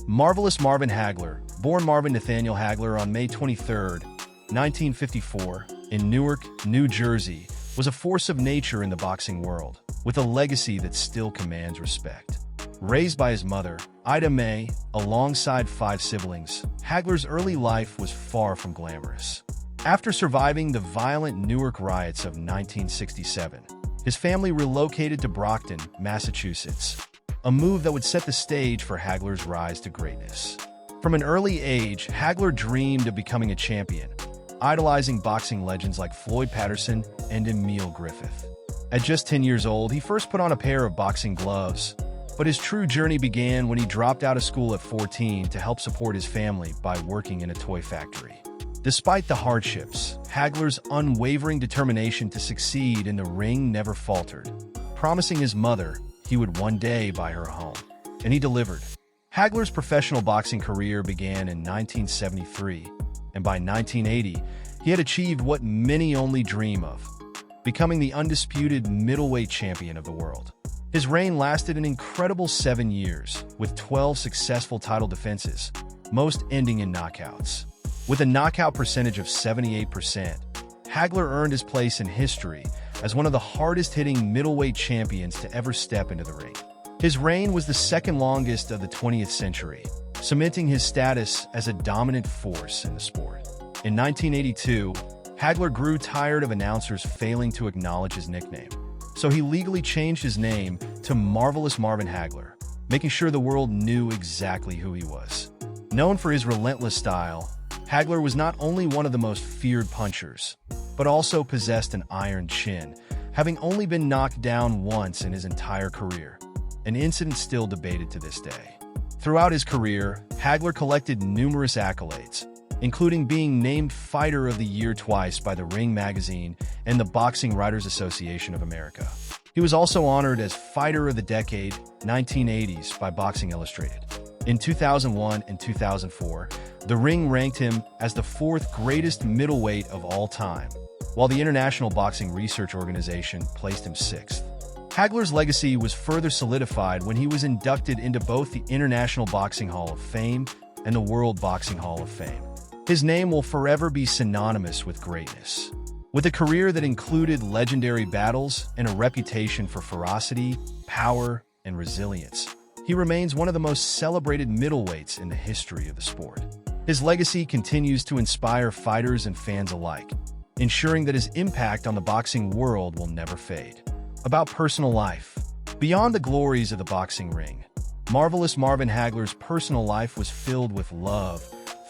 Marvelous Marvin Hagler, born Marvin Nathaniel Hagler on May 23, 1954, in Newark, New Jersey, was a force of nature in the boxing world, with a legacy that still commands respect. Raised by his mother, Ida Mae, alongside 5 siblings, Hagler's early life was far from glamorous. After surviving the violent Newark riots of 1967, his family relocated to Brockton, Massachusetts, a move that would set the stage for Hagler's rise to greatness. From an early age, Hagler dreamed of becoming a champion, idolizing boxing legends like Floyd Patterson and Emil Griffith. At just 10 years old, he first put on a pair of boxing gloves, but his true journey began when he dropped out of school at 14 to help support his family by working in a toy factory. Despite the hardships, Hagler's unwavering determination to succeed in the ring never faltered, promising his mother he would one day buy her a home. And he delivered. Hagler's professional boxing career began in 1973, and by 1980, he had achieved what many only dream of, becoming the undisputed middleweight champion of the world. His reign lasted an incredible 7 years, with 12 successful title defenses, most ending in knockouts. With a knockout percentage of 78%, Hagler earned his place in history as one of the hardest-hitting middleweight champions to ever step into the ring. His reign was the second longest of the 20th century, cementing his status as a dominant force in the sport. In 1982, Hagler grew tired of announcers failing to acknowledge his nickname, so he legally changed his name to Marvelous Marvin Hagler, making sure the world knew exactly who he was. Known for his relentless style, Hagler was not only one of the most feared punchers, but also possessed an iron chin, having only been knocked down once in his entire career, an incident still debated to this day. Throughout his career, Hagler collected numerous accolades, including being named Fighter of the Year twice by the Ring magazine and the Boxing Writers Association of America. He was also honored as Fighter of the Decade 1980s by Boxing Illustrated. In 2001 and 2004, the Ring ranked him as the 4th greatest middleweight of all time, while the International Boxing Research Organization placed him 6th. Hagler's legacy was further solidified when he was inducted into both the International Boxing Hall of Fame and the World Boxing Hall of Fame. His name will forever be synonymous with greatness. With a career that included legendary battles and a reputation for ferocity, power, and resilience, he remains one of the most celebrated middleweights in the history of the sport. His legacy continues to inspire fighters and fans alike, ensuring that his impact on the boxing world will never fade. About personal life. Beyond the glories of the boxing ring, Marvelous Marvin Hagler's personal life was filled with love,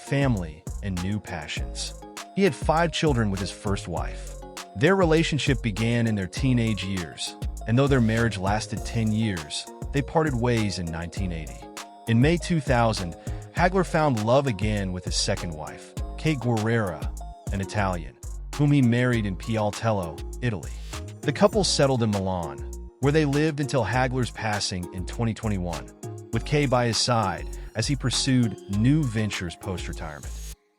family, and new passions. He had 5 children with his first wife. Their relationship began in their teenage years, and though their marriage lasted 10 years, they parted ways in 1980. In May 2000, Hagler found love again with his second wife, Kate Guerrera, an Italian, whom he married in Pialtello, Italy. The couple settled in Milan, where they lived until Hagler's passing in 2021, with Kay by his side as he pursued new ventures post-retirement.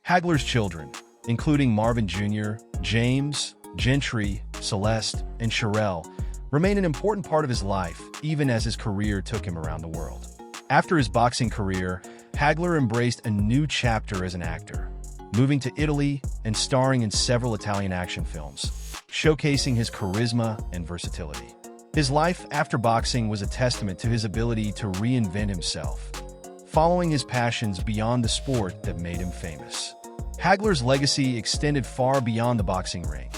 Hagler's children, including Marvin Jr., James, Gentry, Celeste, and Sherelle, remain an important part of his life, even as his career took him around the world. After his boxing career, Hagler embraced a new chapter as an actor, moving to Italy and starring in several Italian action films, showcasing his charisma and versatility. His life after boxing was a testament to his ability to reinvent himself, following his passions beyond the sport that made him famous. Hagler's legacy extended far beyond the boxing ring,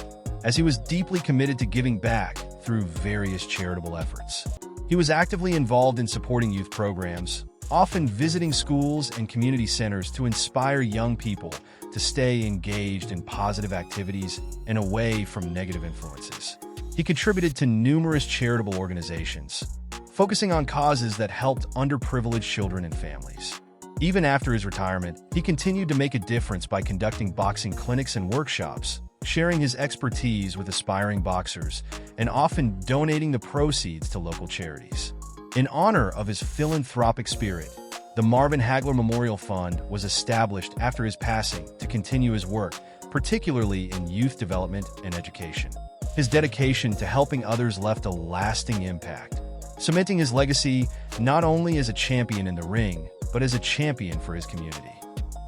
as he was deeply committed to giving back through various charitable efforts. He was actively involved in supporting youth programs, often visiting schools and community centers to inspire young people to stay engaged in positive activities and away from negative influences. He contributed to numerous charitable organizations, focusing on causes that helped underprivileged children and families. Even after his retirement, he continued to make a difference by conducting boxing clinics and workshops, sharing his expertise with aspiring boxers, and often donating the proceeds to local charities. In honor of his philanthropic spirit, the Marvin Hagler Memorial Fund was established after his passing to continue his work, particularly in youth development and education. His dedication to helping others left a lasting impact, cementing his legacy not only as a champion in the ring, but as a champion for his community.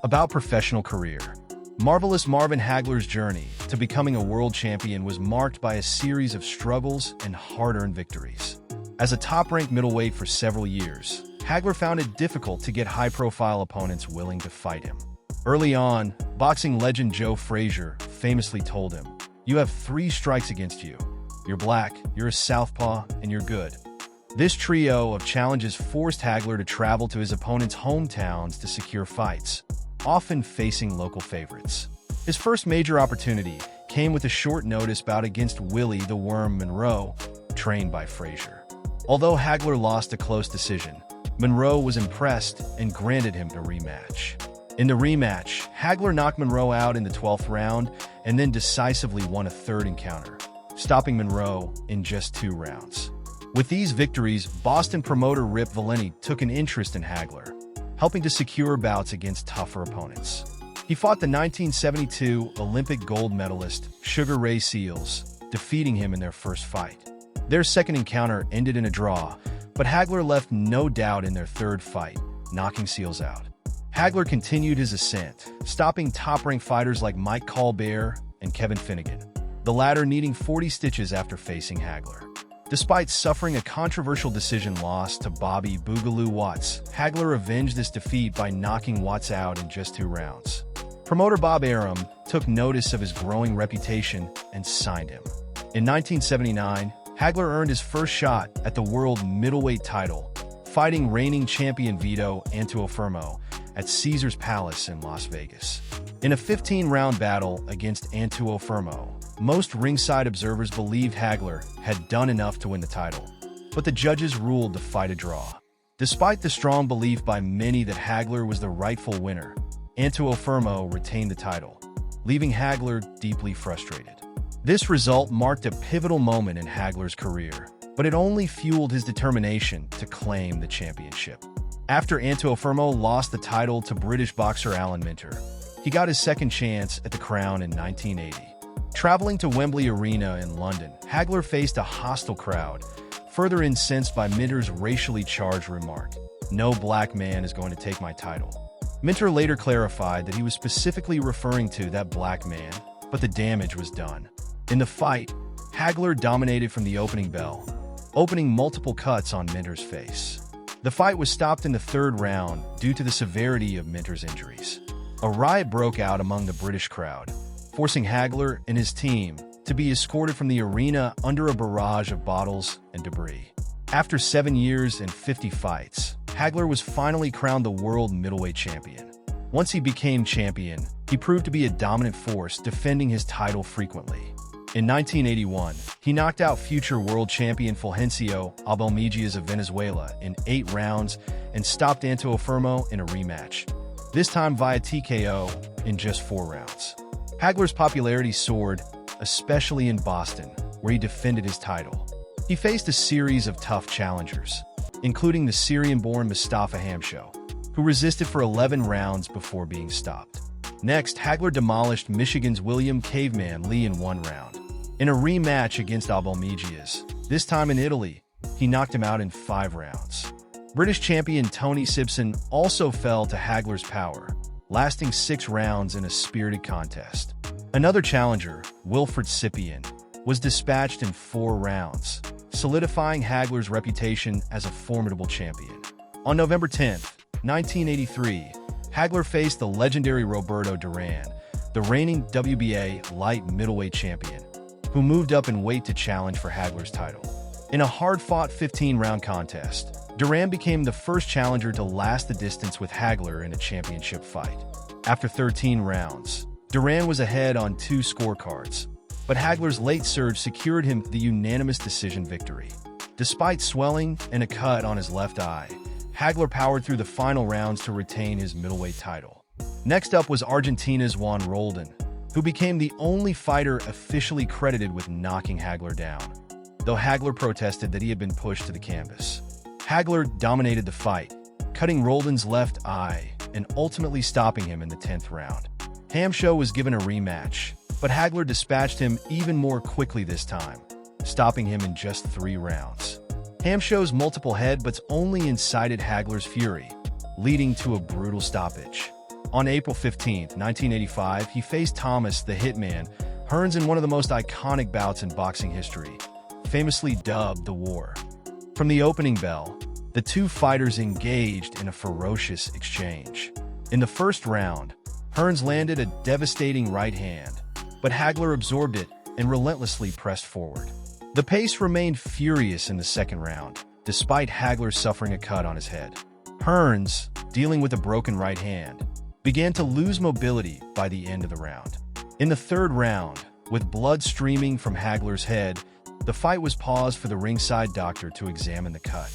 About professional career. Marvelous Marvin Hagler's journey to becoming a world champion was marked by a series of struggles and hard-earned victories. As a top-ranked middleweight for several years, Hagler found it difficult to get high-profile opponents willing to fight him. Early on, boxing legend Joe Frazier famously told him, "You have 3 strikes against you. You're black, you're a southpaw, and you're good." This trio of challenges forced Hagler to travel to his opponents' hometowns to secure fights, often facing local favorites. His first major opportunity came with a short-notice bout against Willie the Worm Monroe, trained by Frazier. Although Hagler lost a close decision, Monroe was impressed and granted him a rematch. In the rematch, Hagler knocked Monroe out in the 12th round and then decisively won a third encounter, stopping Monroe in just 2 rounds. With these victories, Boston promoter Rip Valenti took an interest in Hagler, helping to secure bouts against tougher opponents. He fought the 1972 Olympic gold medalist Sugar Ray Seals, defeating him in their first fight. Their second encounter ended in a draw, but Hagler left no doubt in their third fight, knocking Seals out. Hagler continued his ascent, stopping top-ranked fighters like Mike Colbert and Kevin Finnegan, the latter needing 40 stitches after facing Hagler. Despite suffering a controversial decision loss to Bobby Boogaloo Watts, Hagler avenged this defeat by knocking Watts out in just 2 rounds. Promoter Bob Arum took notice of his growing reputation and signed him. In 1979, Hagler earned his first shot at the world middleweight title, fighting reigning champion Vito Antuofermo at Caesars Palace in Las Vegas. In a 15-round battle against Antuofermo, most ringside observers believed Hagler had done enough to win the title, but the judges ruled the fight a draw. Despite the strong belief by many that Hagler was the rightful winner, Antuofermo retained the title, leaving Hagler deeply frustrated. This result marked a pivotal moment in Hagler's career, but it only fueled his determination to claim the championship. After Antuofermo lost the title to British boxer Alan Minter, he got his second chance at the crown in 1980. Traveling to Wembley Arena in London, Hagler faced a hostile crowd, further incensed by Minter's racially charged remark, "No black man is going to take my title." Minter later clarified that he was specifically referring to that black man, but the damage was done. In the fight, Hagler dominated from the opening bell, opening multiple cuts on Minter's face. The fight was stopped in the 3rd round due to the severity of Minter's injuries. A riot broke out among the British crowd, forcing Hagler and his team to be escorted from the arena under a barrage of bottles and debris. After 7 years and 50 fights, Hagler was finally crowned the world middleweight champion. Once he became champion, he proved to be a dominant force, defending his title frequently. In 1981, he knocked out future world champion Fulgencio Abelmejias of Venezuela in 8 rounds and stopped Antuofermo in a rematch, this time via TKO in just 4 rounds. Hagler's popularity soared, especially in Boston, where he defended his title. He faced a series of tough challengers, including the Syrian-born Mustafa Hamsho, who resisted for 11 rounds before being stopped. Next, Hagler demolished Michigan's William Caveman Lee in 1 round. In a rematch against Abelmejias, this time in Italy, he knocked him out in 5 rounds. British champion Tony Sibson also fell to Hagler's power, lasting 6 rounds in a spirited contest. Another challenger, Wilfred Cyprian, was dispatched in 4 rounds, solidifying Hagler's reputation as a formidable champion. On November 10, 1983, Hagler faced the legendary Roberto Durán, the reigning WBA light middleweight champion, who moved up in weight to challenge for Hagler's title. In a hard-fought 15-round contest, Duran became the first challenger to last the distance with Hagler in a championship fight. After 13 rounds, Duran was ahead on 2 scorecards, but Hagler's late surge secured him the unanimous decision victory. Despite swelling and a cut on his left eye, Hagler powered through the final rounds to retain his middleweight title. Next up was Argentina's Juan Roldan, who became the only fighter officially credited with knocking Hagler down, though Hagler protested that he had been pushed to the canvas. Hagler dominated the fight, cutting Roldan's left eye and ultimately stopping him in the 10th round. Hamsho was given a rematch, but Hagler dispatched him even more quickly this time, stopping him in just 3 rounds. Ham shows multiple headbutts only incited Hagler's fury, leading to a brutal stoppage. On April 15, 1985, he faced Thomas the Hitman Hearns in one of the most iconic bouts in boxing history, famously dubbed the War. From the opening bell, the two fighters engaged in a ferocious exchange. In the first round, Hearns landed a devastating right hand, but Hagler absorbed it and relentlessly pressed forward. The pace remained furious in the second round, despite Hagler suffering a cut on his head. Hearns, dealing with a broken right hand, began to lose mobility by the end of the round. In the third round, with blood streaming from Hagler's head, the fight was paused for the ringside doctor to examine the cut.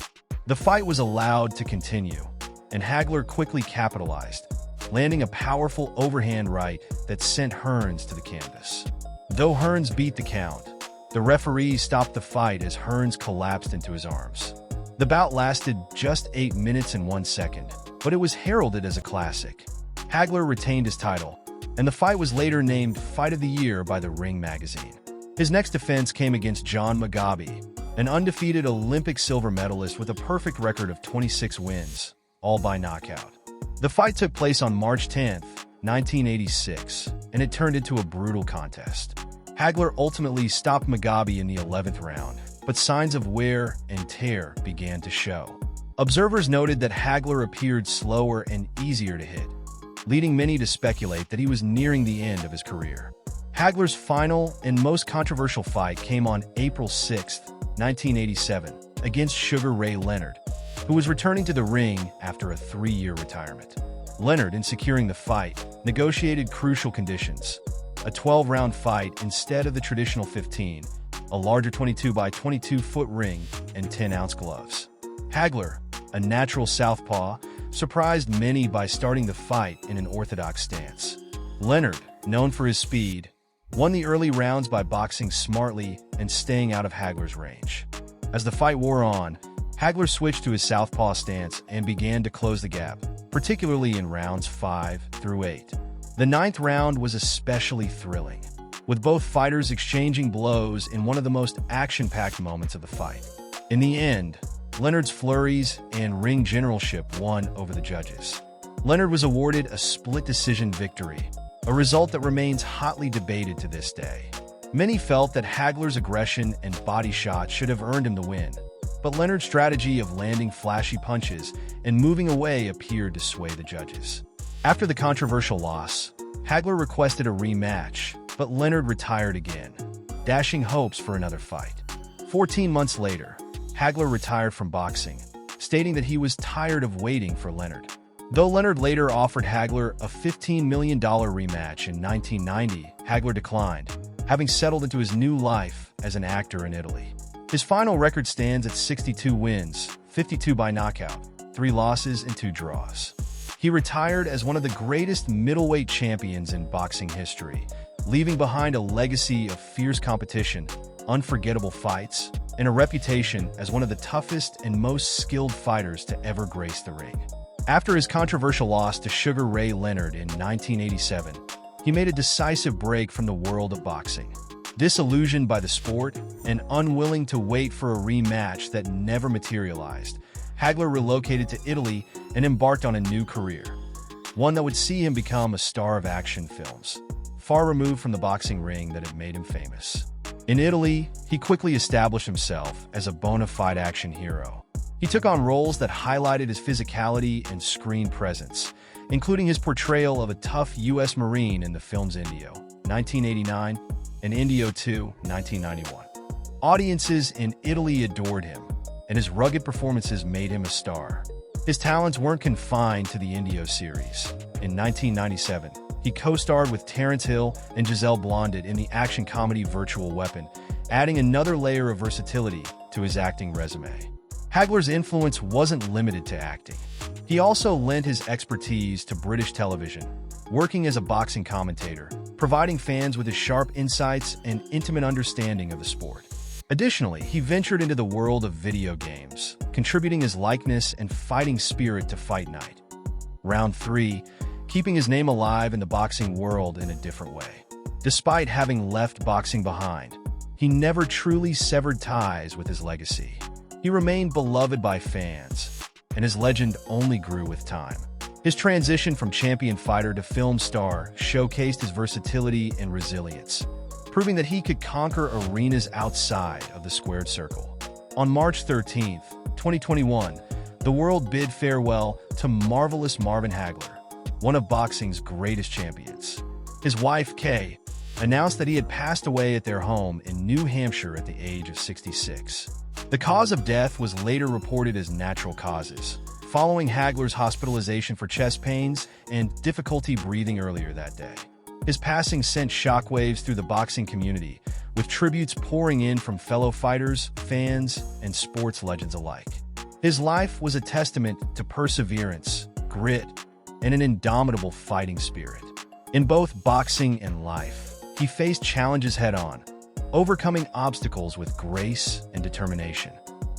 The fight was allowed to continue, and Hagler quickly capitalized, landing a powerful overhand right that sent Hearns to the canvas. Though Hearns beat the count, the referee stopped the fight as Hearns collapsed into his arms. The bout lasted just 8 minutes and 1 second, but it was heralded as a classic. Hagler retained his title, and the fight was later named Fight of the Year by the Ring magazine. His next defense came against John Mugabi, an undefeated Olympic silver medalist with a perfect record of 26 wins, all by knockout. The fight took place on March 10, 1986, and it turned into a brutal contest. Hagler ultimately stopped Mugabi in the 11th round, but signs of wear and tear began to show. Observers noted that Hagler appeared slower and easier to hit, leading many to speculate that he was nearing the end of his career. Hagler's final and most controversial fight came on April 6, 1987, against Sugar Ray Leonard, who was returning to the ring after a 3-year retirement. Leonard, in securing the fight, negotiated crucial conditions: a 12-round fight instead of the traditional 15, a larger 22 by 22-foot ring, and 10-ounce gloves. Hagler, a natural southpaw, surprised many by starting the fight in an orthodox stance. Leonard, known for his speed, won the early rounds by boxing smartly and staying out of Hagler's range. As the fight wore on, Hagler switched to his southpaw stance and began to close the gap, particularly in rounds 5 through 8. The 9th round was especially thrilling, with both fighters exchanging blows in one of the most action-packed moments of the fight. In the end, Leonard's flurries and ring generalship won over the judges. Leonard was awarded a split-decision victory, a result that remains hotly debated to this day. Many felt that Hagler's aggression and body shots should have earned him the win, but Leonard's strategy of landing flashy punches and moving away appeared to sway the judges. After the controversial loss, Hagler requested a rematch, but Leonard retired again, dashing hopes for another fight. 14 months later, Hagler retired from boxing, stating that he was tired of waiting for Leonard. Though Leonard later offered Hagler a $15 million rematch in 1990, Hagler declined, having settled into his new life as an actor in Italy. His final record stands at 62 wins, 52 by knockout, 3 losses, and 2 draws. He retired as one of the greatest middleweight champions in boxing history, leaving behind a legacy of fierce competition, unforgettable fights, and a reputation as one of the toughest and most skilled fighters to ever grace the ring. After his controversial loss to Sugar Ray Leonard in 1987, he made a decisive break from the world of boxing. Disillusioned by the sport and unwilling to wait for a rematch that never materialized, Hagler relocated to Italy and embarked on a new career, one that would see him become a star of action films, far removed from the boxing ring that had made him famous. In Italy, he quickly established himself as a bona fide action hero. He took on roles that highlighted his physicality and screen presence, including his portrayal of a tough U.S. Marine in the films Indio, 1989, and Indio 2, 1991. Audiences in Italy adored him, and his rugged performances made him a star. His talents weren't confined to the Indio series. In 1997, he co-starred with Terence Hill and Giselle Blondit in the action comedy Virtual Weapon, adding another layer of versatility to his acting resume. Hagler's influence wasn't limited to acting. He also lent his expertise to British television, working as a boxing commentator, providing fans with his sharp insights and intimate understanding of the sport. Additionally, he ventured into the world of video games, contributing his likeness and fighting spirit to Fight Night. Round 3, keeping his name alive in the boxing world in a different way. Despite having left boxing behind, he never truly severed ties with his legacy. He remained beloved by fans, and his legend only grew with time. His transition from champion fighter to film star showcased his versatility and resilience, proving that he could conquer arenas outside of the squared circle. On March 13, 2021, the world bid farewell to Marvelous Marvin Hagler, one of boxing's greatest champions. His wife, Kay, announced that he had passed away at their home in New Hampshire at the age of 66. The cause of death was later reported as natural causes, following Hagler's hospitalization for chest pains and difficulty breathing earlier that day. His passing sent shockwaves through the boxing community, with tributes pouring in from fellow fighters, fans, and sports legends alike. His life was a testament to perseverance, grit, and an indomitable fighting spirit. In both boxing and life, he faced challenges head-on, overcoming obstacles with grace and determination.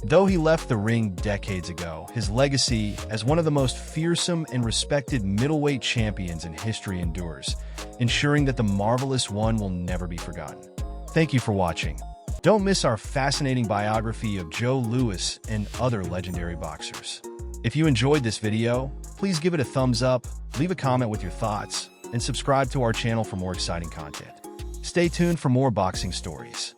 Though he left the ring decades ago, his legacy as one of the most fearsome and respected middleweight champions in history endures, ensuring that the Marvelous One will never be forgotten. Thank you for watching. Don't miss our fascinating biography of Joe Louis and other legendary boxers. If you enjoyed this video, please give it a thumbs up, leave a comment with your thoughts, and subscribe to our channel for more exciting content. Stay tuned for more boxing stories.